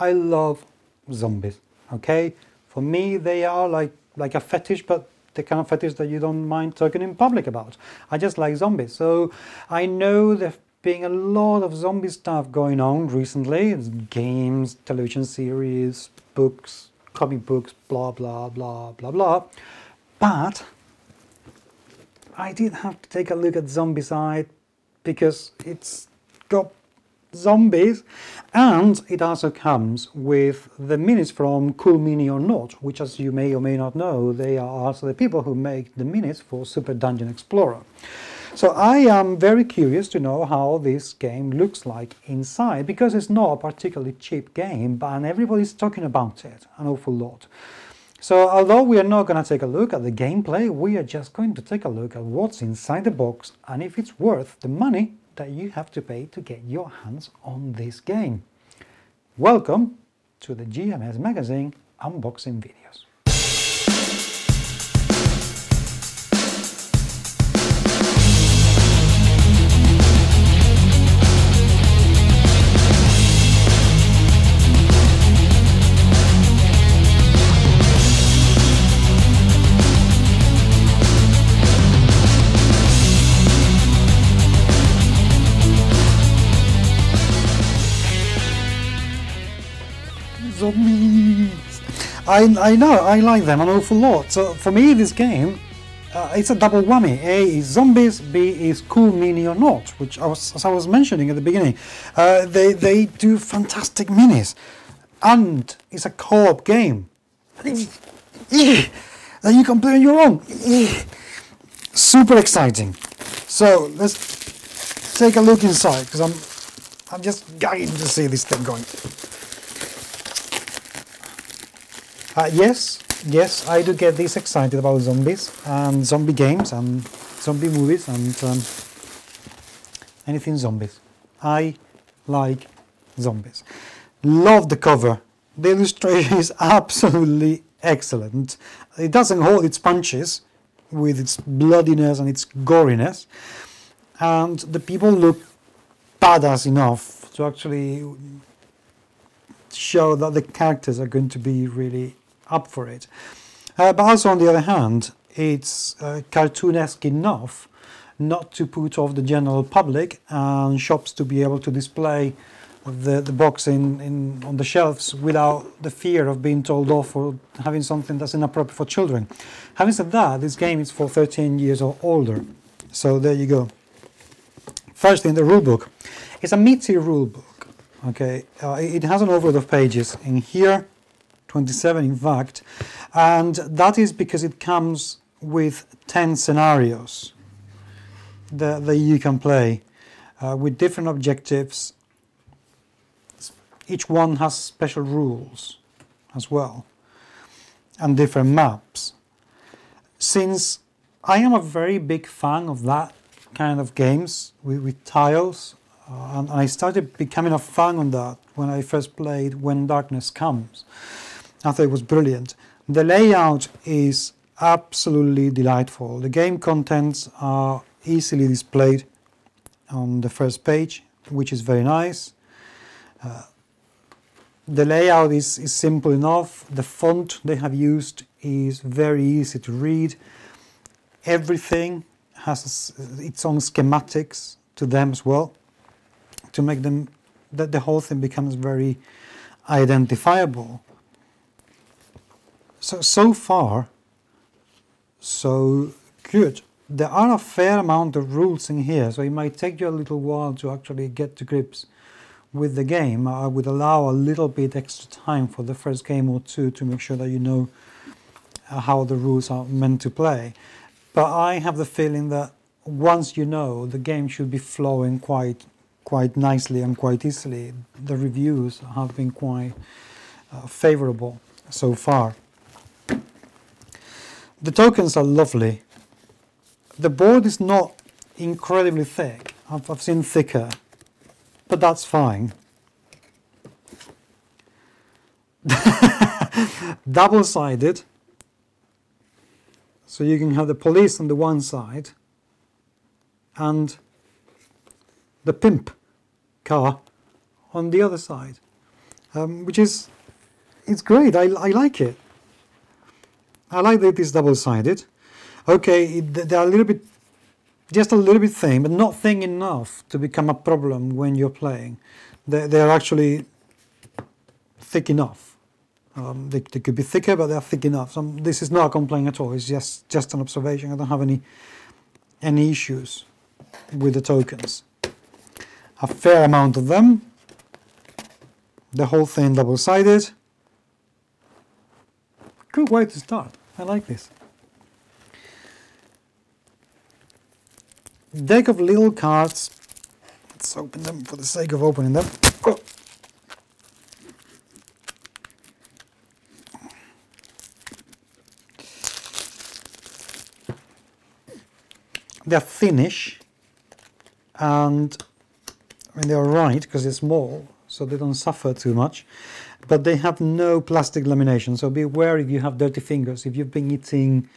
I love zombies, okay? For me, they are like a fetish, but the kind of fetish that you don't mind talking in public about. I just like zombies. So I know there's been a lot of zombie stuff going on recently. It's games, television series, books, comic books, blah, blah, blah, blah, blah. But I did have to take a look at Zombicide because it's got zombies, and it also comes with the minis from Cool Mini or Not, which, as you may or may not know, they are also the people who make the minis for Super Dungeon Explorer. So I am very curious to know how this game looks like inside, because it's not a particularly cheap game, and everybody's talking about it an awful lot. So although we are not going to take a look at the gameplay, we are just going to take a look at what's inside the box and if it's worth the money that you have to pay to get your hands on this game. Welcome to the GMS Magazine unboxing videos. Zombies! I know, I like them an awful lot. So for me, this game, it's a double whammy. A is zombies, B is Cool Mini or Not, which as I was mentioning at the beginning. They do fantastic minis, and it's a co-op game that you can play on your own. Super exciting. So let's take a look inside, because I'm just dying to see this thing going. Yes, I do get this excited about zombies and zombie games and zombie movies and anything zombies. I like zombies. Love the cover. The illustration is absolutely excellent. It doesn't hold its punches with its bloodiness and its goriness, and the people look badass enough to actually show that the characters are going to be really up for it. But also, on the other hand, it's cartoonesque enough not to put off the general public and shops to be able to display the box on the shelves without the fear of being told off or having something that's inappropriate for children. Having said that, this game is for 13 years or older. So there you go. First in the rulebook. It's a meaty rulebook. Okay, it has an overload of pages in here, 27 in fact, and that is because it comes with 10 scenarios that you can play with different objectives. Each one has special rules as well and different maps. Since I am a very big fan of that kind of games with tiles, and I started becoming a fan on that when I first played When Darkness Comes. I thought it was brilliant. The layout is absolutely delightful. The game contents are easily displayed on the first page, which is very nice. The layout is simple enough. The font they have used is very easy to read. Everything has its own schematics to them as well, to make them that the whole thing becomes very identifiable. So far, so good. There are a fair amount of rules in here, so it might take you a little while to actually get to grips with the game. I would allow a little bit extra time for the first game or two to make sure that you know how the rules are meant to play. But I have the feeling that once you know, the game should be flowing quite nicely and quite easily. The reviews have been quite favorable so far. The tokens are lovely. The board is not incredibly thick. I've seen thicker, but that's fine. Double-sided, so you can have the police on the one side and the pimp car on the other side. which is it's great. I like it. I like that it's double-sided. Okay, they're a little bit, just a little bit thin, but not thin enough to become a problem when you're playing. They're actually thick enough. They could be thicker, but they're thick enough. So this is not a complaint at all. It's just an observation. I don't have any issues with the tokens. A fair amount of them. The whole thing double-sided. Good way to start. I like this. Deck of little cards. Let's open them for the sake of opening them. Oh. They're thinnish, and I mean they're right because they're small, so they don't suffer too much, but they have no plastic lamination, so beware if you have dirty fingers. If you've been eating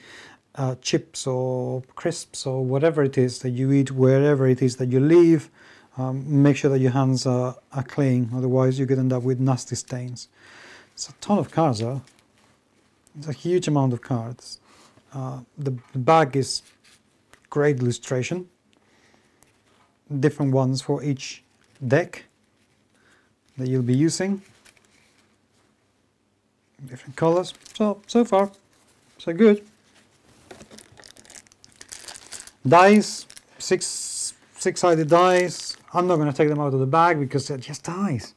chips or crisps or whatever it is that you eat, wherever it is that you live, make sure that your hands are clean, otherwise you could end up with nasty stains. It's a ton of cards though. It's a huge amount of cards. The bag is great illustration, different ones for each deck that you'll be using, different colors. So far so good. Dice, six-sided dice. I'm not going to take them out of the bag because they're just dice.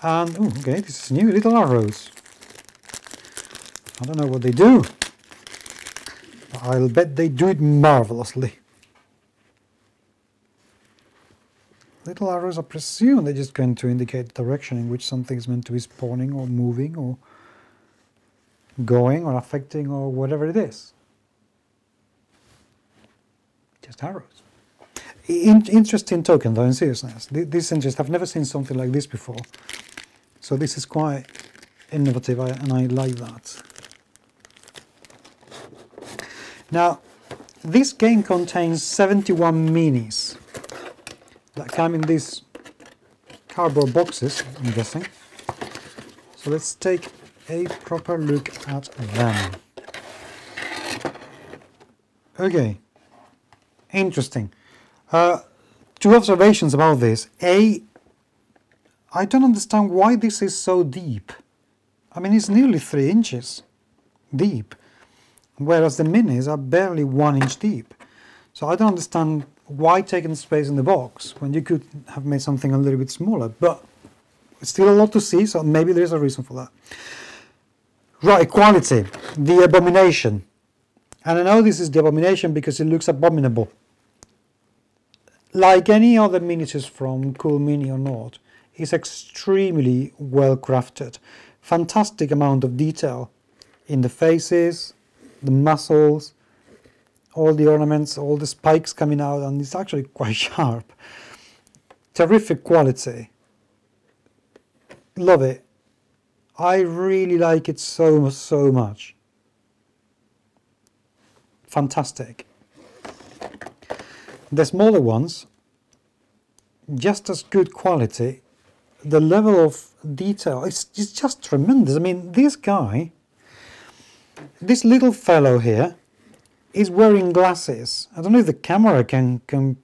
And ooh, okay, this is new, little arrows. I don't know what they do. I'll bet they do it marvelously. Little arrows, I presume they're just going to indicate the direction in which something is meant to be spawning or moving or going or affecting or whatever it is. Just arrows. Interesting token though, in seriousness. This is interesting. I've never seen something like this before. So this is quite innovative and I like that. Now, this game contains 71 minis that come in these cardboard boxes, I'm guessing. So let's take a proper look at them. Okay, interesting. Two observations about this. A, I don't understand why this is so deep. I mean, it's nearly 3 inches deep, whereas the minis are barely 1 inch deep. So I don't understand why taking space in the box when you could have made something a little bit smaller, but it's still a lot to see, so maybe there's a reason for that. Right, quality, the abomination. And I know this is the abomination because it looks abominable. Like any other miniatures from Cool Mini or not, it's extremely well crafted. Fantastic amount of detail in the faces, the muscles, all the ornaments, all the spikes coming out, and it's actually quite sharp. Terrific quality. Love it. I really like it so much. Fantastic. The smaller ones, just as good quality. The level of detail, it's just tremendous. I mean, this guy, this little fellow here, is wearing glasses. I don't know if the camera can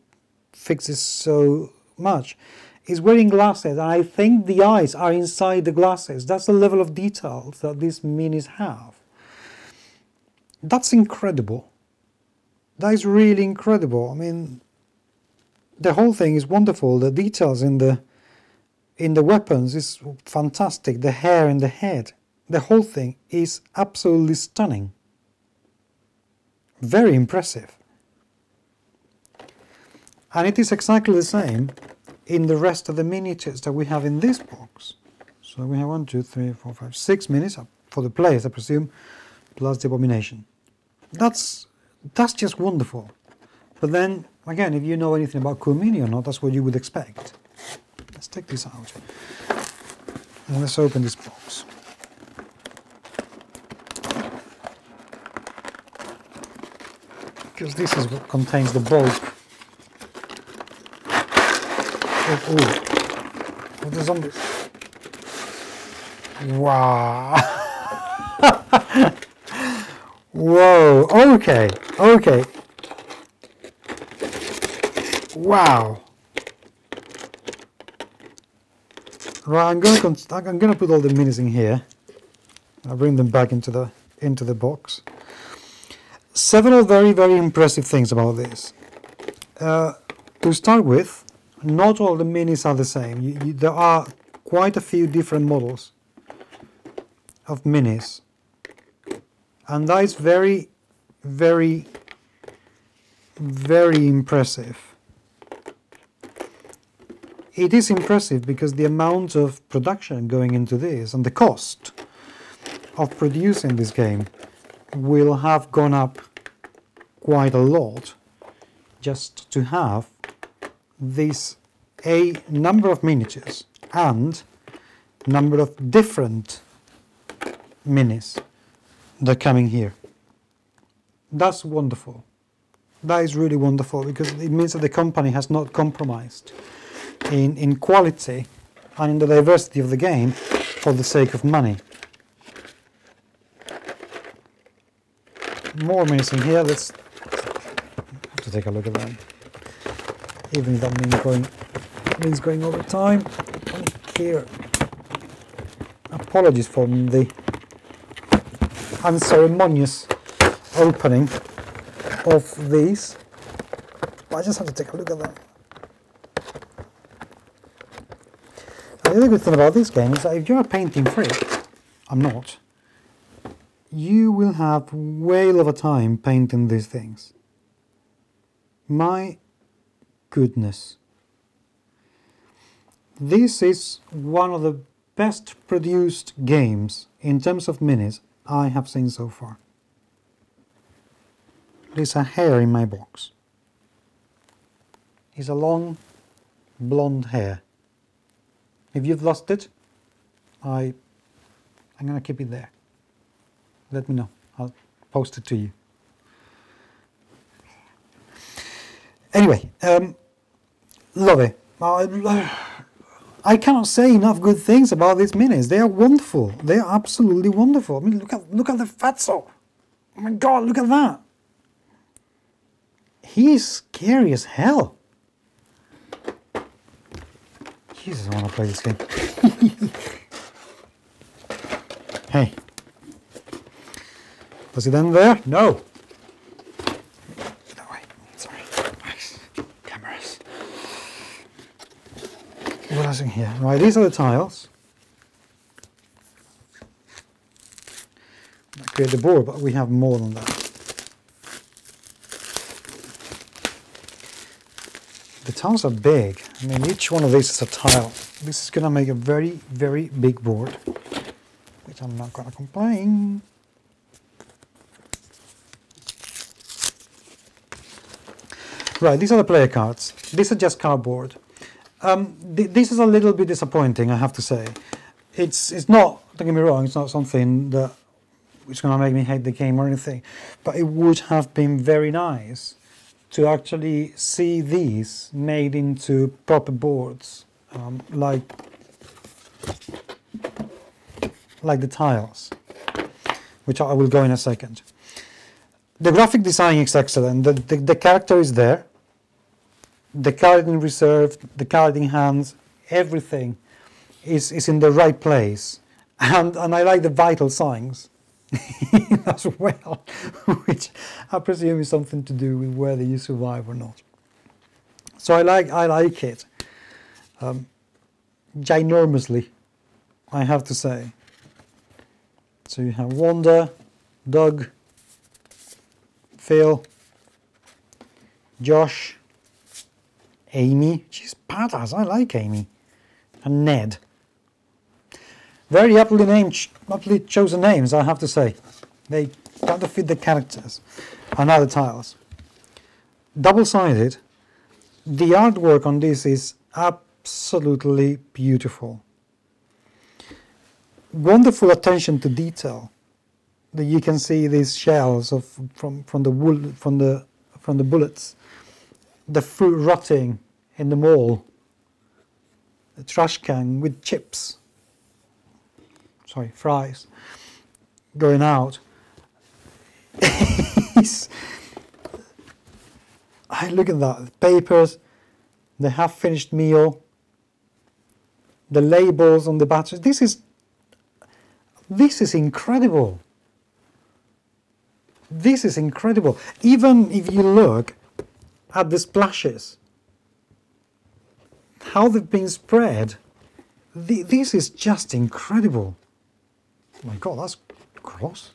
fix this so much. He's wearing glasses, and I think the eyes are inside the glasses. That's the level of detail that these minis have. That's incredible. That is really incredible. I mean, the whole thing is wonderful. The details in the weapons is fantastic. The hair and the head. The whole thing is absolutely stunning. Very impressive. And it is exactly the same in the rest of the miniatures that we have in this box. So we have 1, 2, 3, 4, 5, 6 minis for the players, I presume, plus the abomination. That's just wonderful. But then, again, if you know anything about Cool Mini or not, that's what you would expect. Let's take this out. And let's open this box. Because this is what contains the bulk of the zombies. Wow. Whoa, okay, okay. Wow. Right, I'm gonna put all the minis in here. I'll bring them back into the box. Several very, very impressive things about this. To start with, not all the minis are the same. There are quite a few different models of minis. And that is very, very, very impressive. It is impressive because the amount of production going into this and the cost of producing this game will have gone up quite a lot just to have this a number of miniatures and number of different minis that are coming here. That's wonderful. That is really wonderful because it means that the company has not compromised in quality and in the diversity of the game for the sake of money. More minis in here. Let's have to take a look at them. Even if that means going over time. Here. Apologies for the unceremonious opening of these. But I just have to take a look at them. And the other good thing about this game is that if you're a painting freak, I'm not, you will have way over time painting these things. My goodness. This is one of the best produced games in terms of minis I have seen so far. There's a hair in my box. It's a long blonde hair. If you've lost it, I'm going to keep it there. Let me know. I'll post it to you. Anyway, love it. I cannot say enough good things about these minis. They are wonderful. They are absolutely wonderful. I mean, look at the fatso. Oh my God, look at that. He is scary as hell. Jesus, I want to play this game. Hey. Does it end there? No. No, wait. Sorry. Cameras. What else in here? Right, these are the tiles. I create the board, but we have more than that. The tiles are big. I mean, each one of these is a tile. This is going to make a very, very big board, which I'm not going to complain. Right, these are the player cards. These are just cardboard. This is a little bit disappointing, I have to say. It's not, don't get me wrong, it's not something that is going to make me hate the game or anything, but it would have been very nice to actually see these made into proper boards, like the tiles, which I will go in a second. The graphic design is excellent. The character is there. The card in reserve, the card in hands, everything is in the right place. And I like the vital signs as well, which I presume is something to do with whether you survive or not. So I like it ginormously, I have to say. So you have Wanda, Doug, Phil, Josh, Amy. She's badass. I like Amy. And Ned. Very aptly chosen names, I have to say. They kind of fit the characters and other tiles. Double-sided. The artwork on this is absolutely beautiful. Wonderful attention to detail. That you can see these shells from the bullets, the fruit rotting in the mall, a trash can with chips, sorry, fries, going out. I look at that, the papers, the half-finished meal, the labels on the batteries. This is incredible. This is incredible. Even if you look at the splashes, how they've been spread, this is just incredible. Oh my God, that's gross.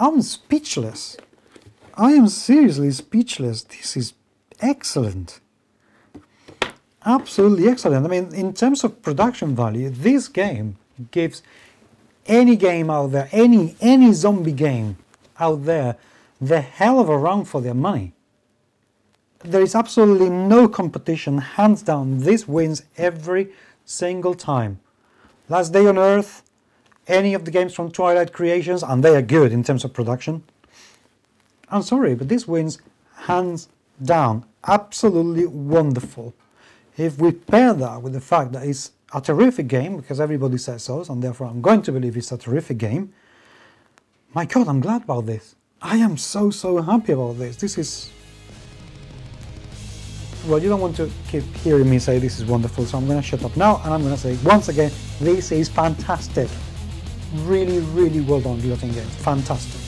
I'm speechless. I am seriously speechless. This is excellent. Absolutely excellent. I mean, in terms of production value, this game gives any game out there, any zombie game out there, the hell of a run for their money. There is absolutely no competition. Hands down, this wins every single time. Last Day on Earth, any of the games from Twilight Creations, and they are good in terms of production. I'm sorry, but this wins hands down. Absolutely wonderful. If we pair that with the fact that it's a terrific game, because everybody says so, and therefore I'm going to believe it's a terrific game, my God, I'm glad about this. I am so happy about this. This is... Well, you don't want to keep hearing me say this is wonderful, so I'm going to shut up now, and I'm going to say, once again, this is fantastic. Really, really well done, Guillotine Games. Fantastic.